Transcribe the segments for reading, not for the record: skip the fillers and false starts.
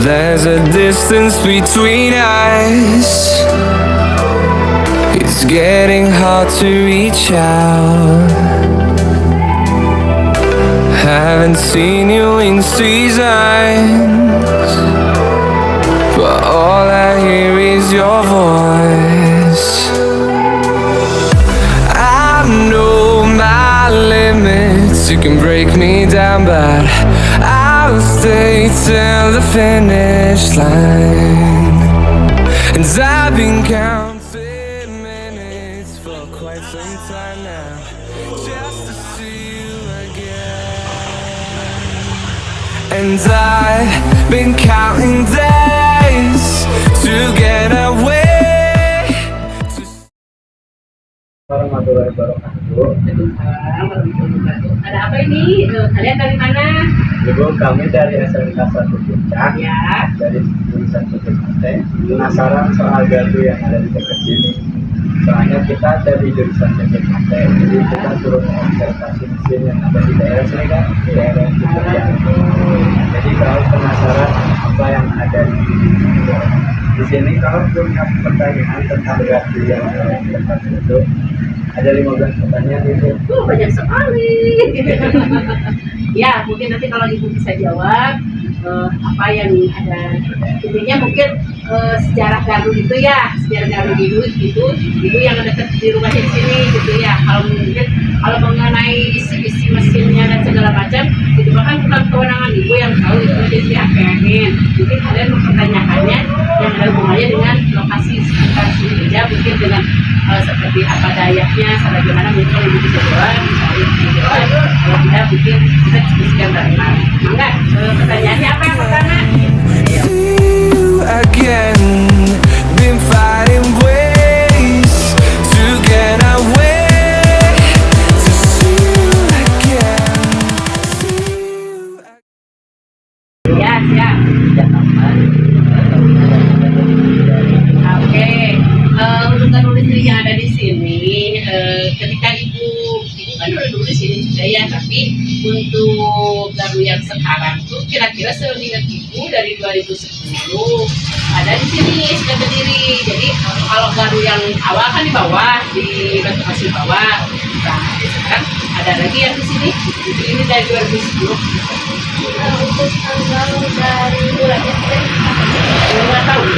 There's a distance between us. It's getting hard to reach out. Haven't seen you in seasons, but all I hear is your voice. I know my limits, you can break me down, but I'll stay till the finish line. And I've been counting minutes for quite some time now, just to see you again. And I've been counting days to get away. Warahmatullahi wabarakatuh. Waalaikumsalam warahmatullahi wabarakatuh. Ada apa ini? Kalian dari mana? Ibu, kami dari SMK 1 Puncak, Ya. dari jurusan PTKT. Penasaran soal gardu yang ada di dekat sini. Soalnya kita dari jurusan PTKT, jadi kita suruh mengobservasi mesin yang ada di daerah sini kan, di daerah Puncak. Jadi kalau penasaran apa yang ada di sini, kalau punya pertanyaan tentang gardu yang ada di dekat itu, ada 15 pertanyaan itu. Banyak sekali. Ya, mungkin nanti kalau Ibu bisa jawab apa yang ada. Intinya mungkin sejarah gardu itu ya, sejarah gardu itu yang dekat di rumahnya di sini gitu ya. Kalau mengenai isi mesinnya dan segala macam, itu bahkan bukan kewenangan Ibu yang tahu, itu dari pihak PLN. Mungkin kalian mempertanyakannya yang ada hubungannya dengan lokasi sekitar sini aja, mungkin dengan seperti apa dayaknya, bagaimana mungkin Ibu bisa jawab, kalau tidak mungkin kita diskusikan bareng-bareng. Mangga, pertanyaannya apa yang pertama? You again, been fighting ways to get away, to see you again, see you again. Ya, siap. Oke, untuk gardu listrik yang ada di sini, ketika ibu kan udah dulu di sini juga ya, tapi untuk gardu yang sekarang tuh kira-kira seingat ibu dari 2010 ada di sini sudah berdiri. Jadi kalau gardu yang awal kan di bawah, di batu pasir bawah, nah sekarang ada lagi yang di sini. Ini dari 2010. Untuk tanggal dari bulannya nggak tahu.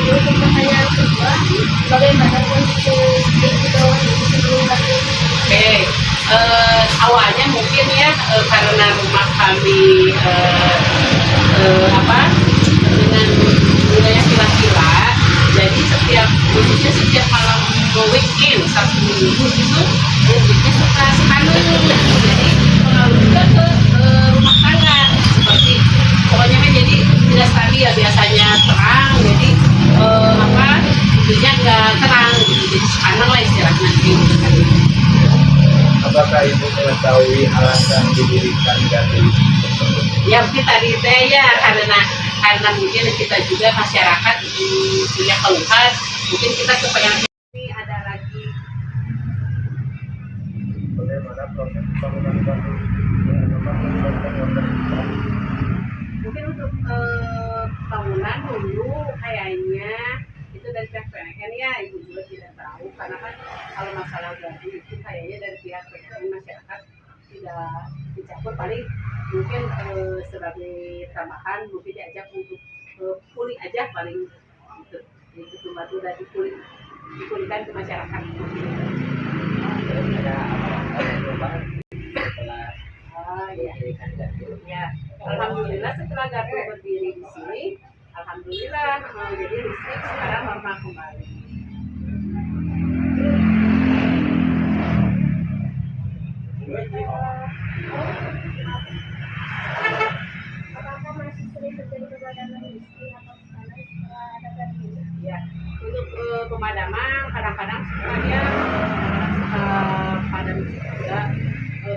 Untuk pertanyaan kedua, bagaimana kondisi di bawah sebelum kami? Oke, awalnya mungkin ya karena rumah kami dengan wilayah kila-kila, jadi khususnya setiap malam weekend Sabtu Minggu itu listriknya suka panas, jadi pengaruh juga ke rumah tangga, seperti pokoknya jadi tidak stabil ya, biasanya terang jadi itunya nggak terang gitu, jadi panas lah istilahnya gitu. Apakah Ibu mengetahui alasan didirikan gardu tersebut? Ya mungkin tadi teh ya karena mungkin kita juga masyarakat punya keluhan, mungkin kita kepengen ini ada lagi. Bagaimana proses pembangunan gardu? Mungkin untuk bangunan dulu kayaknya itu dari pihak PLN ya, Ibu juga tidak tahu karena kan kalau masalah gardu itu kayaknya dari pihak PLN masyarakat tidak dicampur, paling mungkin sebagai tambahan mungkin diajak untuk pulih aja paling gitu. Itu cuma itu dari dipulihkan ke masyarakat. Ada perubahan setelah didirikan gardu? Ya, alhamdulillah setelah gardu berdiri di sini, alhamdulillah jadi listrik sekarang normal kembali. Apakah masih sering terjadi pemadaman listrik atau panas setelah ada gardu? Ya, untuk pemadaman kadang-kadang sukanya suka padam juga,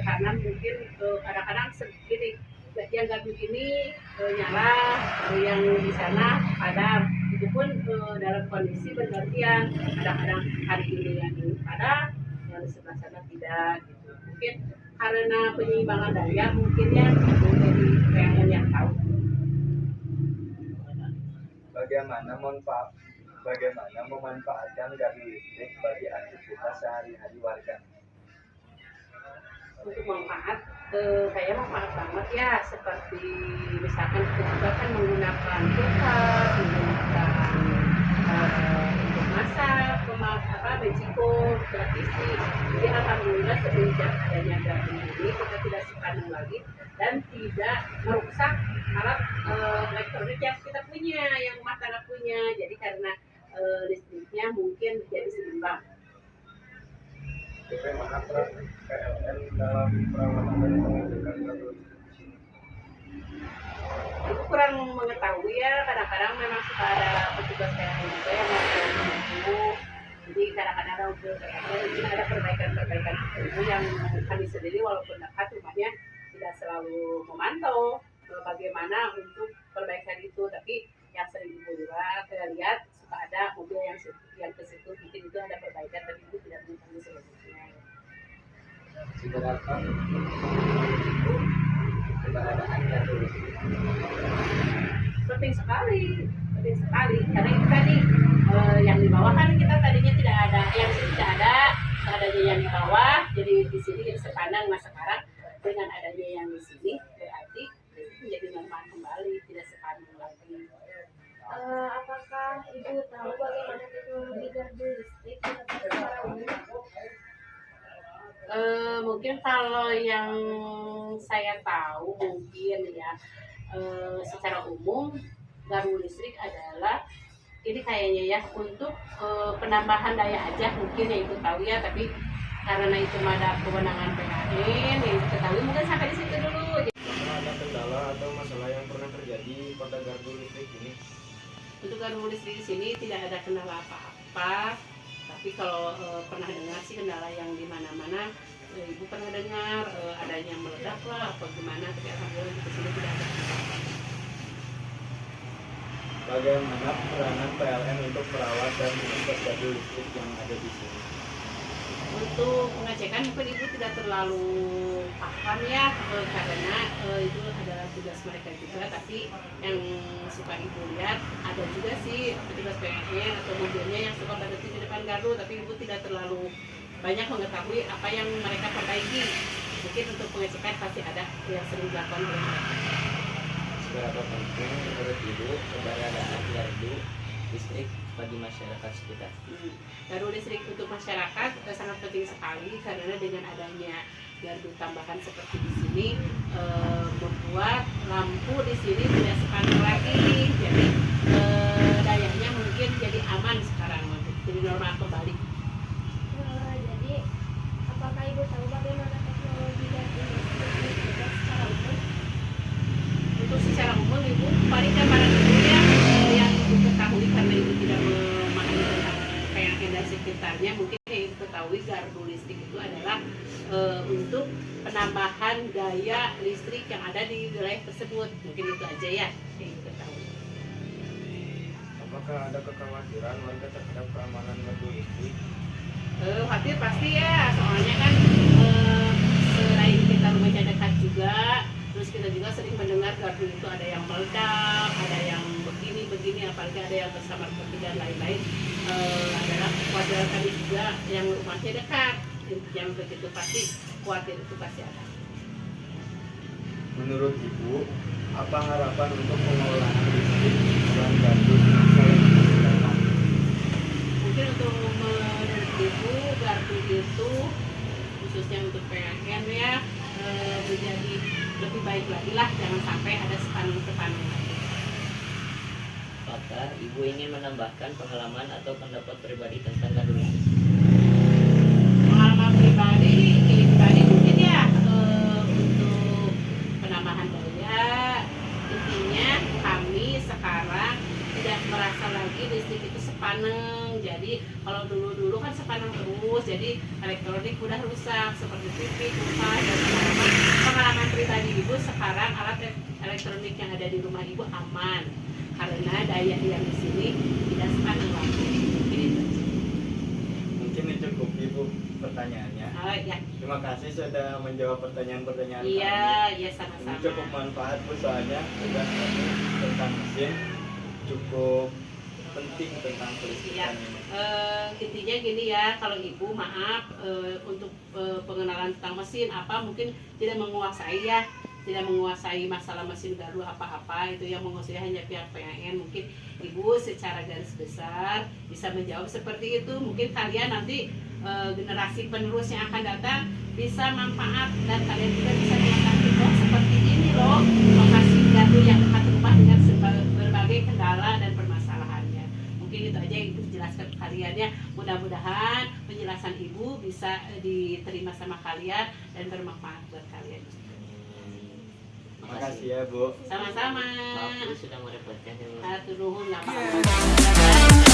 karena mungkin kadang-kadang segini yang gardu ini nyala, yang di sana padam. Itu pun dalam kondisi bergantian, kadang-kadang hari ini yang padam, yang di sebelah sana tidak gitu. Mungkin karena penyeimbangan daya mungkin ya, jadi PLN yang tahu. bagaimana memanfaatkan gardu listrik bagi aktivitas sehari-hari warga. Untuk manfaat, kayak manfaat banget ya, seperti misalkan kita juga kan menggunakan kulkas, menggunakan untuk masak, bejiko, televisi. Jadi alhamdulillah semenjak adanya gardu ini kita tidak sepanjang lagi dan tidak merusak alat elektronik yang kita punya, yang rumah tangga punya. Jadi karena listriknya mungkin jadi seimbang. Bagaimana peran PLN dalam perawatan dan pengecekan gardu listrik di sini? Itu kurang mengetahui ya, kadang-kadang memang suka ada petugas PLN juga yang membantu. Jadi kadang-kadang untuk mungkin ada perbaikan-perbaikan tertentu yang kami sendiri walaupun dekat rumahnya tidak selalu memantau bagaimana untuk perbaikan itu, tapi yang sering ibu lihat suka ada mobil yang ke situ, mungkin itu ada perbaikan tapi itu tidak mengetahui selanjutnya. Seberapa itu keberadaan gardu listrik? Penting sekali karena itu tadi yang di bawah kan kita tadinya tidak ada, yang sini tidak ada, adanya yang di bawah jadi di sini jadi sepandang. Nah sekarang dengan adanya yang di sini berarti itu menjadi normal kembali, tidak sepandang lagi. Apakah Ibu tahu bagaimana teknologi gardu listrik secara umum? Mungkin kalau yang saya tahu mungkin ya secara umum gardu listrik adalah ini kayaknya ya untuk penambahan daya aja mungkin yang Ibu tahu ya, tapi karena itu ada kewenangan PLN yang diketahui mungkin sampai di situ dulu. Apakah ada kendala atau masalah yang pernah terjadi pada gardu listrik ini? Untuk gardu listrik di sini tidak ada kendala apa-apa, tapi kalau pernah dengar sih kendala yang di mana-mana, Ibu pernah dengar adanya meledak lah apa gimana, tapi alhamdulillah di sini tidak ada kendala. Bagaimana peranan PLN untuk merawat dan mengecek gardu listrik yang ada di sini? Untuk pengecekan mungkin Ibu tidak terlalu paham ya, karena itu adalah tugas mereka juga, tapi yang suka Ibu lihat ada juga sih petugas PLN atau mobilnya yang suka berhenti di depan gardu, tapi Ibu tidak terlalu banyak mengetahui apa yang mereka perbaiki. Mungkin untuk pengecekan pasti ada yang sering dilakukan oleh mereka. Seberapa penting menurut Ibu keberadaan gardu listrik bagi masyarakat sekitar? Gardu listrik untuk masyarakat sangat penting sekali karena dengan adanya gardu tambahan seperti di sini membuat lampu di sini tidak sepanjang lagi, jadi dayanya mungkin jadi aman sekarang, jadi normal kembali. Jadi, apakah Ibu tahu bagaimana teknologi gardu listrik secara umum? Untuk secara umum Ibu paling gambaran dulu ya yang Ibu ketahui karena Ibu tidak memahami tentang PLN dan sekitarnya. Mungkin yang Ibu ketahui gardu listrik itu adalah untuk penambahan daya listrik yang ada di wilayah tersebut. Mungkin itu aja ya yang Ibu ketahui. Apakah ada kekhawatiran warga terhadap keamanan gardu listrik? Khawatir pasti ya, soalnya kan selain kita rumahnya dekat juga, terus kita juga sering mendengar gardu itu ada yang meledak, ada yang begini, apalagi ada yang tersambar kopi dan lain-lain. Adalah kekhawatiran kami juga yang rumahnya dekat, yang begitu pasti khawatir itu pasti ada. Menurut Ibu, apa harapan untuk pengelolaan listrik dan gardu yang saling menggunakan? Mungkin untuk menurut Ibu gardu itu khususnya untuk PLN ya menjadi lebih baik lagi lah, jangan sampai ada sepanjang lagi. Apakah Ibu ingin menambahkan pengalaman atau pendapat pribadi tentang gardu listrik? Pengalaman pribadi mungkin ya untuk penambahan daya, intinya kami sekarang tidak merasa lagi listrik itu sepaneng. Jadi kalau dulu kan sepaneng terus, jadi elektronik udah rusak seperti TV, kulkas dan pengalaman pribadi Ibu sekarang alat elektronik yang ada di rumah Ibu aman karena daya yang di sini tidak sepaneng lagi. Mungkin itu cukup Ibu pertanyaannya. Ya. Terima kasih sudah menjawab pertanyaan-pertanyaan kami. Iya, Ini sama-sama. cukup manfaat Bu, soalnya tugas kami tentang mesin cukup penting tentang Ya, kelistrikan ini. intinya gini ya, kalau ibu maaf untuk pengenalan tentang mesin apa mungkin tidak menguasai ya, tidak menguasai masalah mesin garu apa-apa, itu yang menguasai hanya pihak PLN. Mungkin ibu secara garis besar bisa menjawab seperti itu. Mungkin kalian nanti generasi penerus yang akan datang bisa manfaat dan kalian juga bisa mengetahui oh seperti ini loh lokasi garu yang dekat rumah dengan berbagai kendala dan permasalahannya. Mungkin itu aja yang ibu jelaskan ke kalian ya. Mudah-mudahan penjelasan ibu bisa diterima sama kalian dan bermanfaat buat kalian. Makasih ya Bu. Sama-sama. Maaf Bu sudah merepotkan. Atur nuhun, nggak apa-apa.